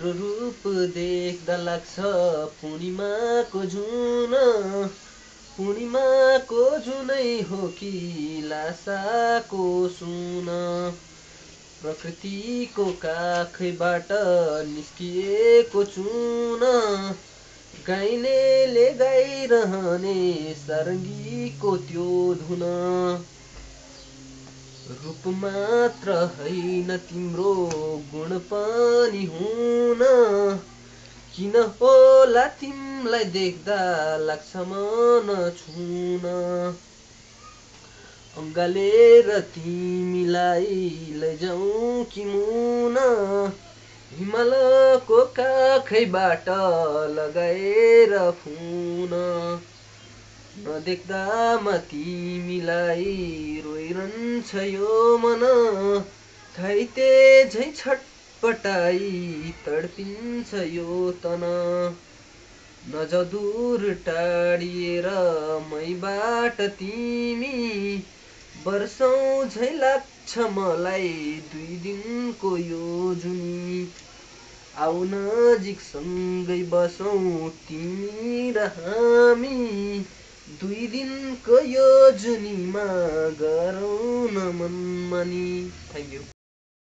तिम्रो रूप देख्दा लाग्छ पूर्णिमाको जुन, पूर्णिमाको जुनै हो कि लासाको सुन। प्रकृतिको काखैबाट निस्किएको चुन, गाइनेले गाइरहने सारङ्गीको त्यो धुन। रूप मात्र होइन तिम्रो गुण पनि हुन, किन होला तिमीलाई देख्दा लाग्छ मन छुन। अङ्गालेर तिमीलाई लैजाउँ कि मुन, हिमालको काखैबाट लगाएर फुन। नदेख्दामा तिमीलाई रोइरहन्छ यो मन, घाइते झैँ छटपटाई तडपिन्छ यो तन। नजाऊ दूर टाढिएर मैबाट तिमी, वर्षौं झैँ लाग्छ मलाई 2 दिनको यो जुनी। आऊ नजिक सँगै बसौँ तिमी र हामी, 2 दिनको यो जुनीमा गरौँ न मनमानी। Thank you.